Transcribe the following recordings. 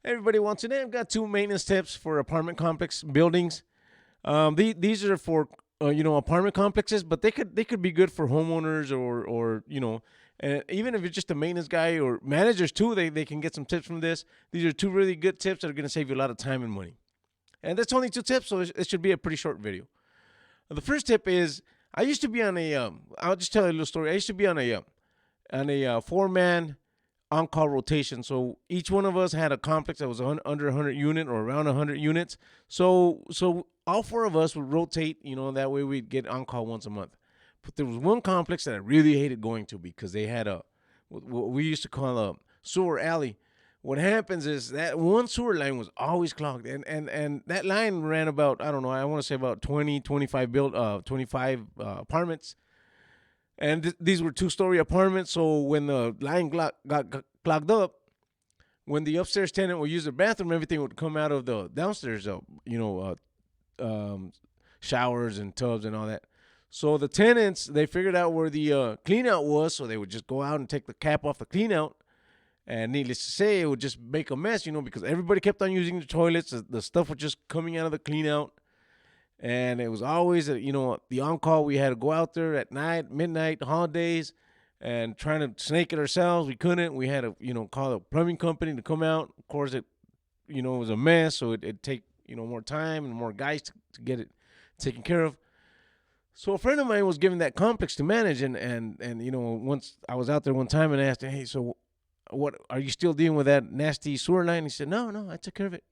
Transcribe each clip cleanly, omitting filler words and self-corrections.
Everybody wants it. I've got two maintenance tips for apartment complex buildings. These are for apartment complexes, but they could be good for homeowners or and even if it's just a maintenance guy or managers too, they can get some tips from this. These are two really good tips that are going to save you a lot of time and money. And that's only two tips, so it should be a pretty short video. The first tip is I used to be on a. I'll just tell you a little story. I used to be on a 4-man on-call rotation. So each one of us had a complex that was under 100 unit or around 100 units. So all four of us would rotate. That way we'd get on-call once a month. But there was one complex that I really hated going to because they had what we used to call a sewer alley. What happens is that one sewer line was always clogged, and that line ran about, I don't know, I want to say about 20, 25 25 apartments, and these were 2-story apartments. So when the line got clogged up, when the upstairs tenant would use the bathroom, everything would come out of the downstairs, um, showers and tubs and all that. So the tenants, they figured out where the clean out was, so they would just go out and take the cap off the clean out. And needless to say, it would just make a mess, because everybody kept on using the toilets. The stuff was just coming out of the clean out. And it was always, the on call. We had to go out there at night, midnight, holidays, and trying to snake it ourselves. We couldn't. We had to, call a plumbing company to come out. Of course, it was a mess. So it'd take, more time and more guys to get it taken care of. So a friend of mine was given that complex to manage. And once I was out there one time and I asked him, hey, so what are you still dealing with that nasty sewer line? He said, no, I took care of it.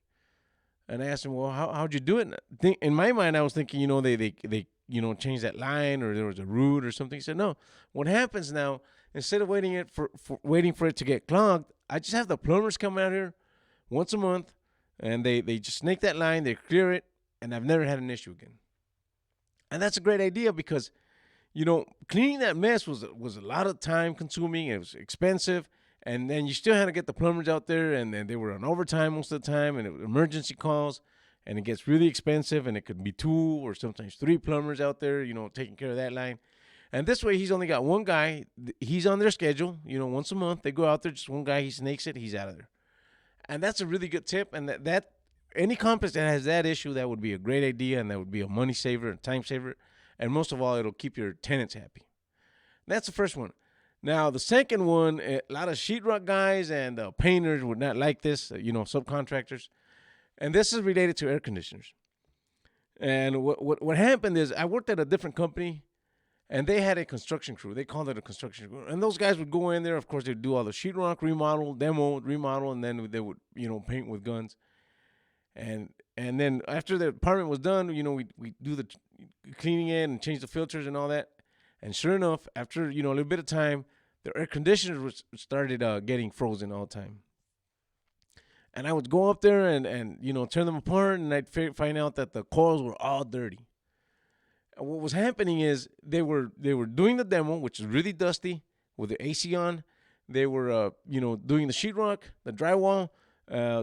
And I asked him, well, how'd you do it? In my mind, I was thinking, they changed that line or there was a root or something. He said, no. What happens now, instead of waiting for it to get clogged, I just have the plumbers come out here once a month, and they just snake that line, they clear it, and I've never had an issue again. And that's a great idea because, cleaning that mess was a lot of time consuming. It was expensive. And then you still had to get the plumbers out there, and then they were on overtime most of the time, and it was emergency calls, and it gets really expensive, and it could be 2 or sometimes 3 plumbers out there, taking care of that line. And this way, he's only got one guy. He's on their schedule, once a month. They go out there, just one guy, he snakes it, he's out of there. And that's a really good tip, and that any complex that has that issue, that would be a great idea, and that would be a money saver, a time saver, and most of all, it'll keep your tenants happy. That's the first one. Now, the second one, a lot of sheetrock guys and painters would not like this, subcontractors. And this is related to air conditioners. And what happened is I worked at a different company, and they had a construction crew. They called it a construction crew. And those guys would go in there. Of course, they'd do all the sheetrock, remodel, and then they would, paint with guns. And then after the apartment was done, we do the cleaning it and change the filters and all that. And sure enough, after, a little bit of time, the air conditioners started getting frozen all the time. And I would go up there and turn them apart, and I'd find out that the coils were all dirty. And what was happening is they were doing the demo, which is really dusty, with the AC on. They were, doing the sheetrock, the drywall.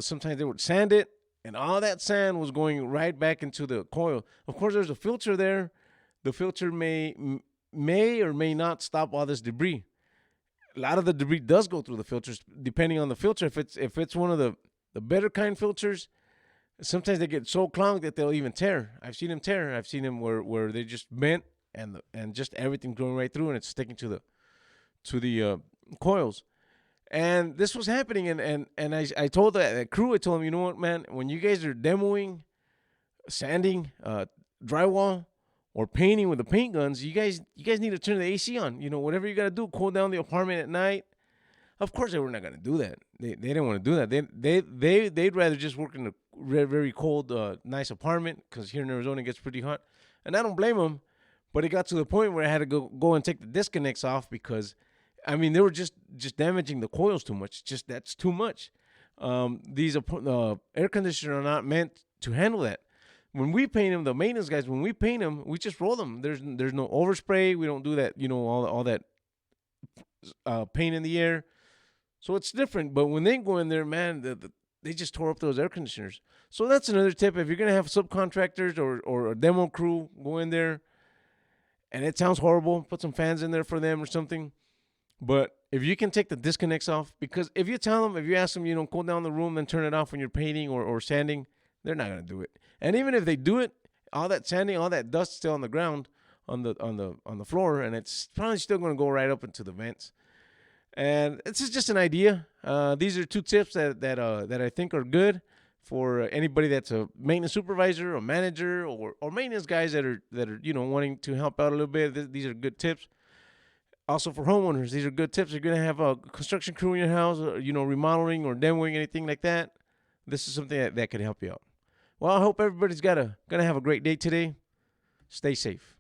Sometimes they would sand it, and all that sand was going right back into the coil. Of course, there's a filter there. The filter may or may not stop all this debris. A lot of the debris does go through the filters, depending on the filter. If it's one of the better kind filters, sometimes they get so clogged that they'll even tear. I've seen them tear. I've seen them where they just bent and just everything going right through, and it's sticking to the coils. And this was happening, and I told that crew, I told them, you know what, man, when you guys are demoing, sanding, drywall, or painting with the paint guns, you guys need to turn the AC on. Whatever you got to do, cool down the apartment at night. Of course, they were not going to do that. They didn't want to do that. They'd rather just work in a very, very cold, nice apartment, because here in Arizona it gets pretty hot. And I don't blame them, but it got to the point where I had to go and take the disconnects off because, they were just damaging the coils too much. That's too much. These air conditioners are not meant to handle that. When we paint them, the maintenance guys, we just roll them. There's no overspray. We don't do that, all that paint in the air. So it's different. But when they go in there, man, they just tore up those air conditioners. So that's another tip. If you're going to have subcontractors or a demo crew go in there, and it sounds horrible, put some fans in there for them or something. But if you can take the disconnects off, because if you tell them, if you ask them, cool down the room and turn it off when you're painting or sanding, they're not gonna do it. And even if they do it, all that sanding, all that dust still on the ground, on the floor, and it's probably still gonna go right up into the vents. And this is just an idea. These are 2 tips that I think are good for anybody that's a maintenance supervisor, or manager, or maintenance guys that are wanting to help out a little bit. These are good tips. Also for homeowners, these are good tips. You're gonna have a construction crew in your house, remodeling or demoing, anything like that. This is something that could help you out. Well, I hope everybody's gonna have a great day today. Stay safe.